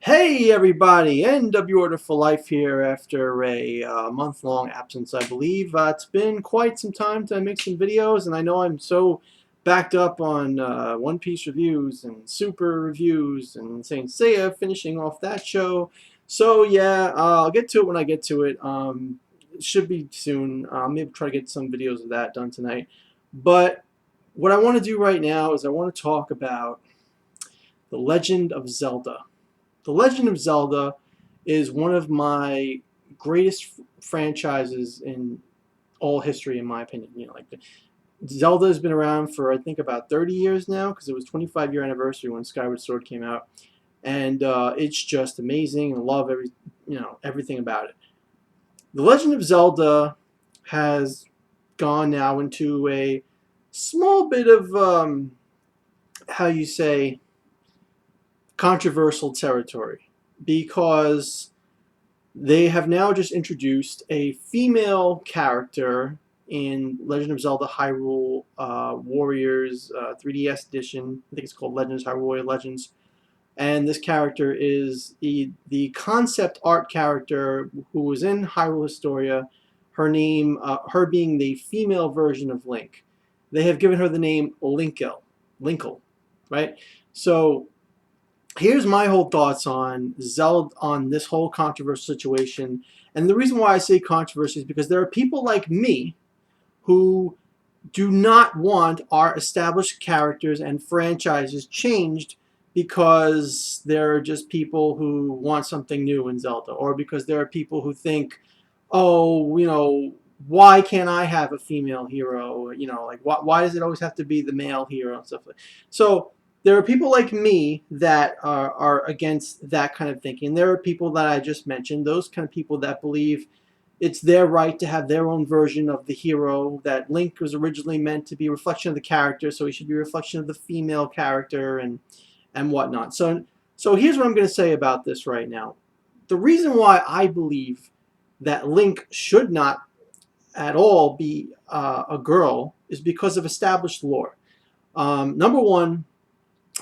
Hey everybody, NW Order for Life here after a month-long absence, I believe. It's been quite some time to make some videos, and I know I'm so backed up on One Piece reviews and Super reviews and Saint Seiya, finishing off that show. So yeah, I'll get to it when I get to it. It should be soon. Maybe try to get some videos of that done tonight. But what I want to do right now is I want to talk about The Legend of Zelda. The Legend of Zelda is one of my greatest franchises in all history, in my opinion. Zelda has been around for I think about 30 years now, because it was 25-year anniversary when Skyward Sword came out, and it's just amazing. I love everything about it. The Legend of Zelda has gone now into a small bit of how you say controversial territory, because they have now just introduced a female character in Legend of Zelda Hyrule Warriors 3DS edition. I think it's called Legends Hyrule Warrior Legends. And this character is the concept art character who was in Hyrule Historia. Her being the female version of Link. They have given her the name Linkle, right? So here's my whole thoughts on Zelda, on this whole controversial situation. And the reason why I say controversy is because there are people like me who do not want our established characters and franchises changed because there are just people who want something new in Zelda, or because there are people who think, oh, why can't I have a female hero? Like why does it always have to be the male hero and stuff like that? So there are people like me that are against that kind of thinking. There are people that I just mentioned, those kind of people that believe it's their right to have their own version of the hero, that Link was originally meant to be a reflection of the character, so he should be a reflection of the female character and whatnot. So here's what I'm going to say about this right now. The reason why I believe that Link should not at all be a girl is because of established lore. Number one,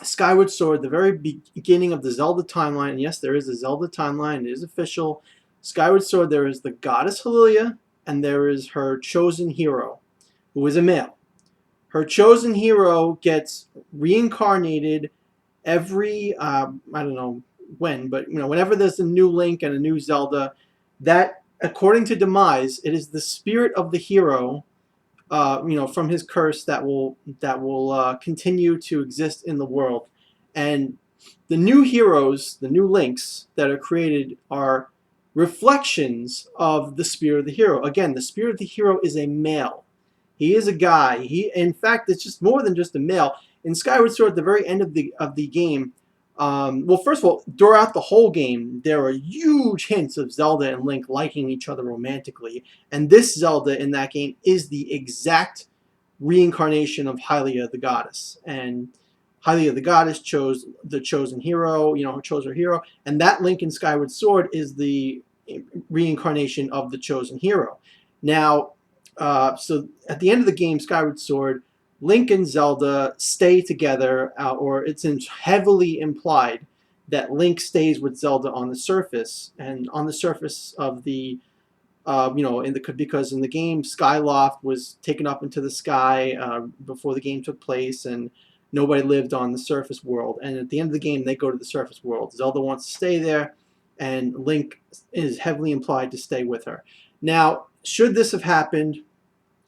Skyward Sword, the very beginning of the Zelda timeline, and yes, there is a Zelda timeline, it is official. Skyward Sword, there is the goddess Hylia, and there is her chosen hero, who is a male. Her chosen hero gets reincarnated every, I don't know when, but whenever there's a new Link and a new Zelda, that, according to Demise, it is the spirit of the hero, from his curse that will continue to exist in the world. And the new heroes, the new Links that are created, are reflections of the spirit of the hero. Again, the spirit of the hero is a male. He is a guy. In fact, it's just more than just a male. In Skyward Sword, at the very end of the game, well, first of all, throughout the whole game, there are huge hints of Zelda and Link liking each other romantically. And this Zelda in that game is the exact reincarnation of Hylia the goddess. And Hylia the goddess chose the chosen hero, chose her hero. And that Link in Skyward Sword is the reincarnation of the chosen hero. Now, so at the end of the game, Skyward Sword, Link and Zelda stay together, or it's heavily implied that Link stays with Zelda on the surface, and on the surface of the, because in the game, Skyloft was taken up into the sky before the game took place, and nobody lived on the surface world. And at the end of the game, they go to the surface world. Zelda wants to stay there, and Link is heavily implied to stay with her. Now, should this have happened,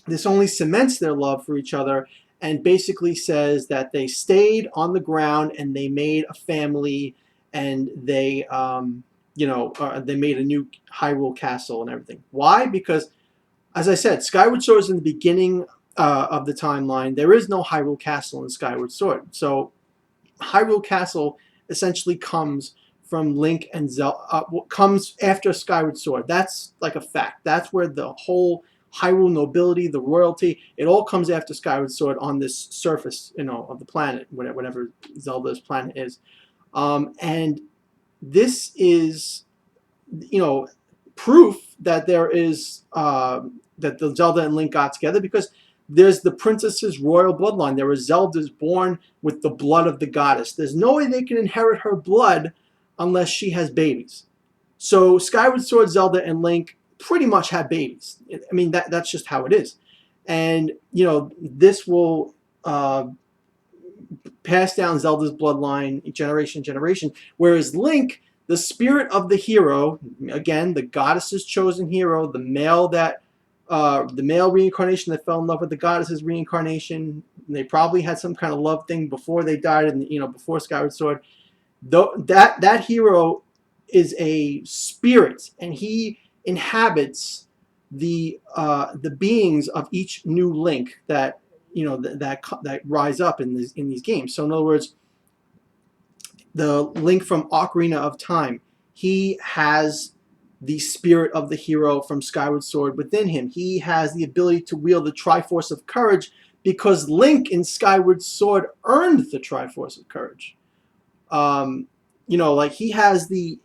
this only cements their love for each other and basically says that they stayed on the ground and they made a family, and they, they made a new Hyrule castle and everything. Why? Because, as I said, Skyward Sword is in the beginning of the timeline. There is no Hyrule castle in Skyward Sword. So Hyrule Castle essentially comes from Link and Zelda, comes after Skyward Sword. That's like a fact. That's where the whole Hyrule nobility, the royalty, it all comes after Skyward Sword on this surface, of the planet, whatever Zelda's planet is. And this is, proof that there is, that the Zelda and Link got together, because there's the princess's royal bloodline. There are Zeldas born with the blood of the goddess. There's no way they can inherit her blood unless she has babies. So Skyward Sword, Zelda, and Link pretty much have babies. I mean, that's just how it is. And, this will pass down Zelda's bloodline generation to generation. Whereas Link, the spirit of the hero, again, the goddess's chosen hero, the male reincarnation that fell in love with the goddess's reincarnation. They probably had some kind of love thing before they died, and before Skyward Sword. That hero is a spirit, and he inhabits the beings of each new Link that that rise up in these games. So in other words, the Link from Ocarina of Time, he has the spirit of the hero from Skyward Sword within him. He has the ability to wield the Triforce of Courage because Link in Skyward Sword earned the Triforce of Courage. Like he has the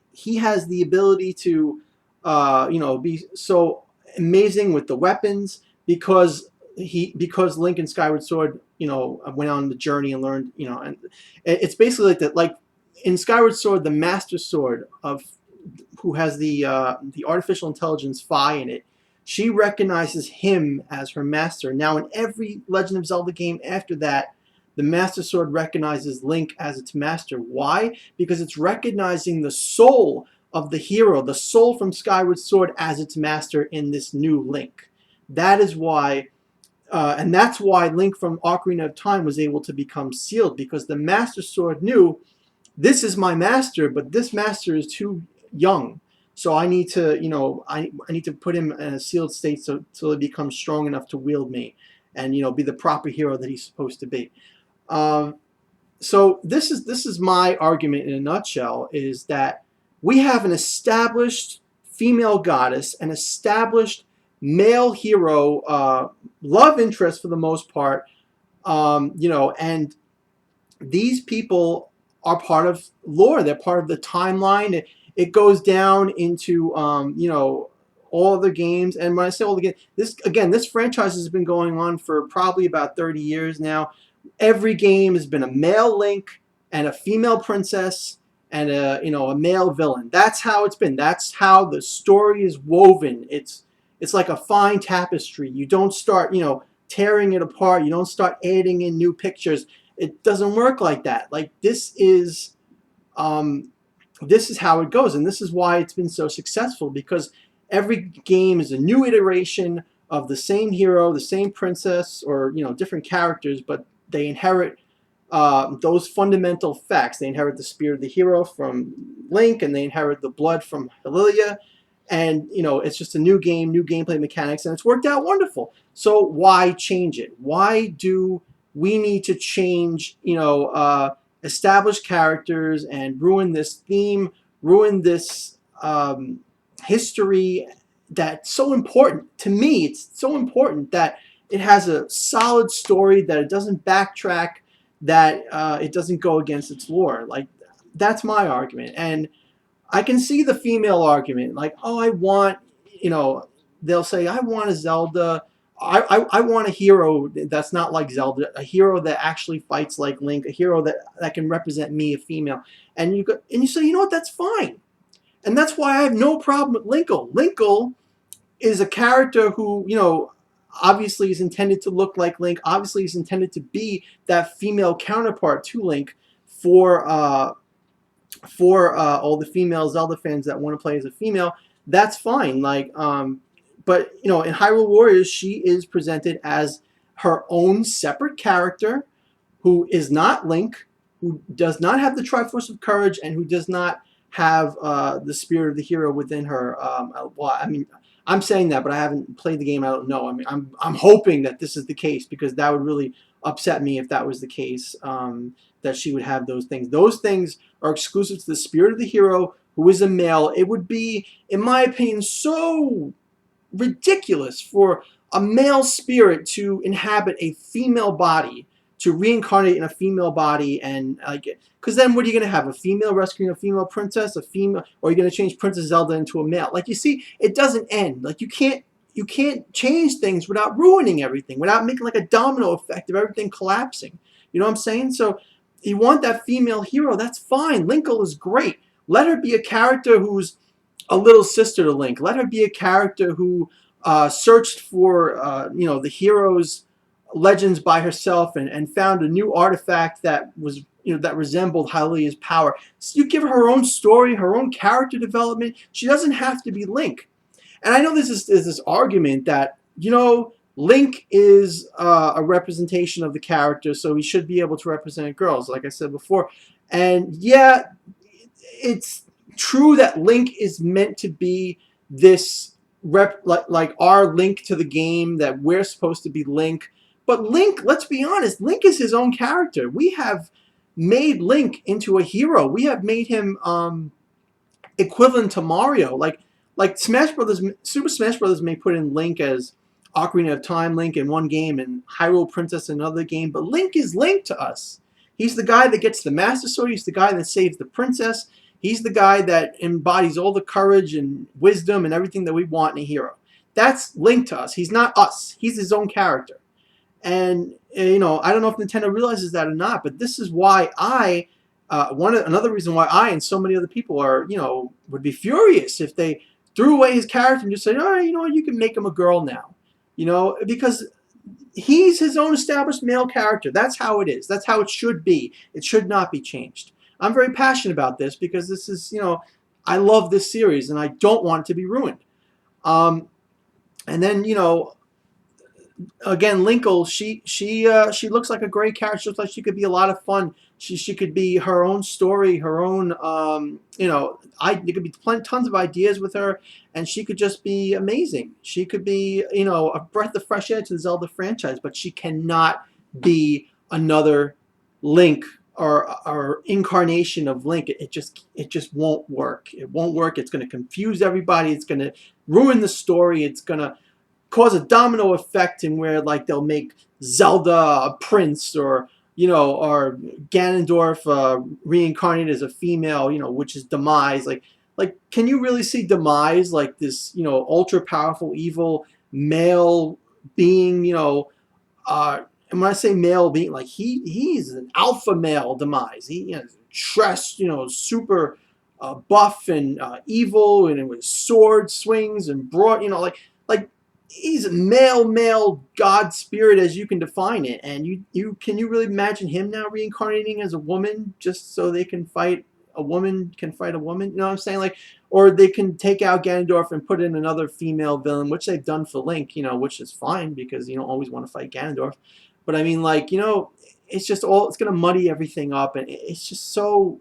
ability to be so amazing with the weapons because Link in Skyward Sword went on the journey and learned, and it's basically like that. Like in Skyward Sword, the Master Sword who has the artificial intelligence Phi in it, she recognizes him as her master. Now in every Legend of Zelda game after that, the Master Sword recognizes Link as its master. Why? Because it's recognizing the soul of the hero, the soul from Skyward Sword, as its master in this new Link. That is why, and that's why Link from Ocarina of Time was able to become sealed, because the Master Sword knew, this is my master, but this master is too young. So I need to, I need to put him in a sealed state so he becomes strong enough to wield me, and be the proper hero that he's supposed to be. So this is my argument in a nutshell, is that we have an established female goddess, an established male hero, love interest for the most part, and these people are part of lore. They're part of the timeline. It goes down into all the games. And when I say all the games, this franchise has been going on for probably about 30 years now. Every game has been a male Link and a female princess and a male villain. That's how it's been. That's how the story is woven. It's like a fine tapestry. You don't start tearing it apart. You don't start adding in new pictures. It doesn't work like that. Like this is how it goes, and this is why it's been so successful, because every game is a new iteration of the same hero, the same princess, or different characters, but they inherit those fundamental facts. They inherit the spirit of the hero from Link, and they inherit the blood from Hylia, and it's just a new game, new gameplay mechanics, and it's worked out wonderful. So why change it? Why do we need to change established characters and ruin this theme, ruin this history that's so important to me? It's so important that it has a solid story, that it doesn't backtrack, that it doesn't go against its lore. Like, that's my argument. And I can see the female argument, like, oh, I want, they'll say, I want a Zelda. I want a hero that's not like Zelda, a hero that actually fights like Link, a hero that can represent me, a female. And you say, you know what, that's fine. And that's why I have no problem with Linkle. Linkle is a character who, obviously is intended to look like Link, obviously is intended to be that female counterpart to Link for all the female Zelda fans that want to play as a female. That's fine. But in Hyrule Warriors, she is presented as her own separate character, who is not Link, who does not have the Triforce of Courage, and who does not have the spirit of the hero within her. I'm saying that, but I haven't played the game. I don't know. I'm hoping that this is the case, because that would really upset me if that was the case. That she would have those things. Those things are exclusive to the spirit of the hero, who is a male. It would be, in my opinion, so ridiculous for a male spirit to inhabit a female body, to reincarnate in a female body, and because then what are you going to have? A female rescuing a female princess, or are you going to change Princess Zelda into a male? Like, you see, it doesn't end. Like, you can't change things without ruining everything, without making like a domino effect of everything collapsing. You know what I'm saying? So you want that female hero, that's fine. Linkle is great. Let her be a character who's a little sister to Link. Let her be a character who searched for the hero's legends by herself and found a new artifact that was that resembled Hylia's power. So you give her own story, her own character development. She doesn't have to be Link. And I know there's this argument that Link is a representation of the character, so he should be able to represent girls, like I said before. And yeah, it's true that Link is meant to be this like our Link to the game, that we're supposed to be Link. But Link, let's be honest, Link is his own character. We have made Link into a hero. We have made him equivalent to Mario. Like Smash Brothers, Super Smash Brothers may put in Link as Ocarina of Time Link in one game and Hyrule Princess in another game, but Link is Link to us. He's the guy that gets the Master Sword. He's the guy that saves the princess. He's the guy that embodies all the courage and wisdom and everything that we want in a hero. That's Link to us. He's not us. He's his own character. And I don't know if Nintendo realizes that or not, but this is why another reason why I and so many other people are would be furious if they threw away his character and just said, all right, you can make him a girl now, because he's his own established male character. That's how it is. That's how it should be. It should not be changed. I'm very passionate about this because this is, I love this series and I don't want it to be ruined. And then, again, Linkle, she looks like a great character. She looks like she could be a lot of fun. She could be her own story, her own, there could be tons of ideas with her, and she could just be amazing. She could be, a breath of fresh air to the Zelda franchise, but she cannot be another Link or incarnation of Link. It just won't work. It won't work. It's going to confuse everybody. It's going to ruin the story. It's going to cause a domino effect in where they'll make Zelda a prince, or or Ganondorf reincarnated as a female, which is Demise. Like, can you really see Demise like this, ultra powerful evil male being, and when I say male being, like he's an alpha male Demise. He dressed, super buff and evil, and with sword swings and broad, like he's a male god spirit as you can define it. And you can you really imagine him now reincarnating as a woman just so they can fight a woman can fight a woman? You know what I'm saying? Like, or they can take out Ganondorf and put in another female villain, which they've done for Link, which is fine because you don't always want to fight Ganondorf. But I mean, like, it's just it's going to muddy everything up, and it's just so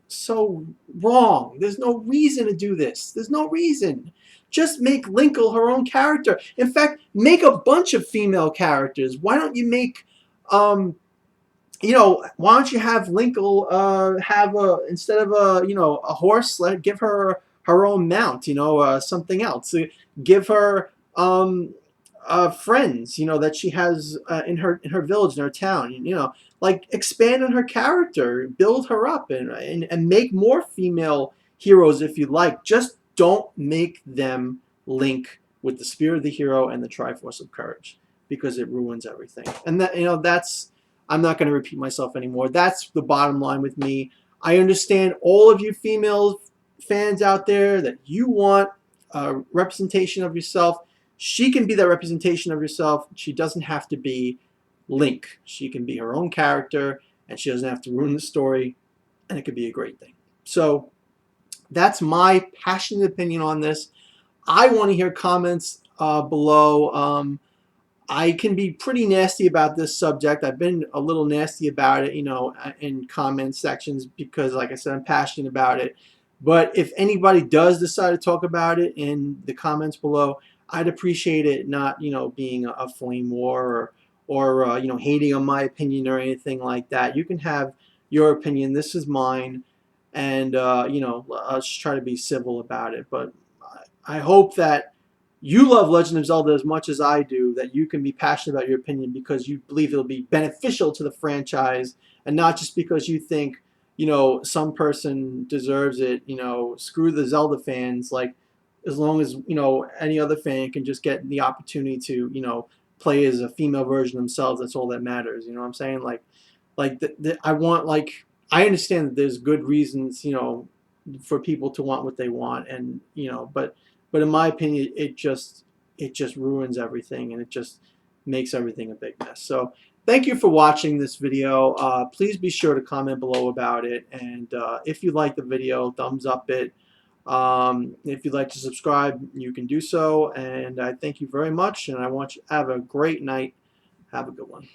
wrong. There's no reason to do this. There's no reason. Just make Linkle her own character. In fact, make a bunch of female characters. Why don't you make, why don't you have Linkle have instead of a horse, give her her own mount, something else. Give her friends, that she has in her village, in her town. Like, expand on her character, build her up, and make more female heroes if you like. Just don't make them Link with the spirit of the hero and the Triforce of Courage, because it ruins everything. And that's, I'm not going to repeat myself anymore. That's the bottom line with me. I understand all of you female fans out there that you want a representation of yourself. She can be that representation of herself. She doesn't have to be Link. She can be her own character, and she doesn't have to ruin the story, and it could be a great thing. So that's my passionate opinion on this. I want to hear comments below. I can be pretty nasty about this subject. I've been a little nasty about it, in comment sections because, like I said, I'm passionate about it. But if anybody does decide to talk about it in the comments below, I'd appreciate it not, being a flame war or hating on my opinion or anything like that. You can have your opinion. This is mine. And, let's try to be civil about it. But I hope that you love Legend of Zelda as much as I do, that you can be passionate about your opinion because you believe it'll be beneficial to the franchise, and not just because you think, some person deserves it. Screw the Zelda fans. Like, as long as, any other fan can just get the opportunity to, play as a female version themselves, that's all that matters. You know what I'm saying? I want, I understand that there's good reasons, for people to want what they want, and but in my opinion, it just ruins everything, and it just makes everything a big mess. So thank you for watching this video. Please be sure to comment below about it, and if you like the video, thumbs up it. If you'd like to subscribe, you can do so, and I thank you very much, and I want you to have a great night. Have a good one.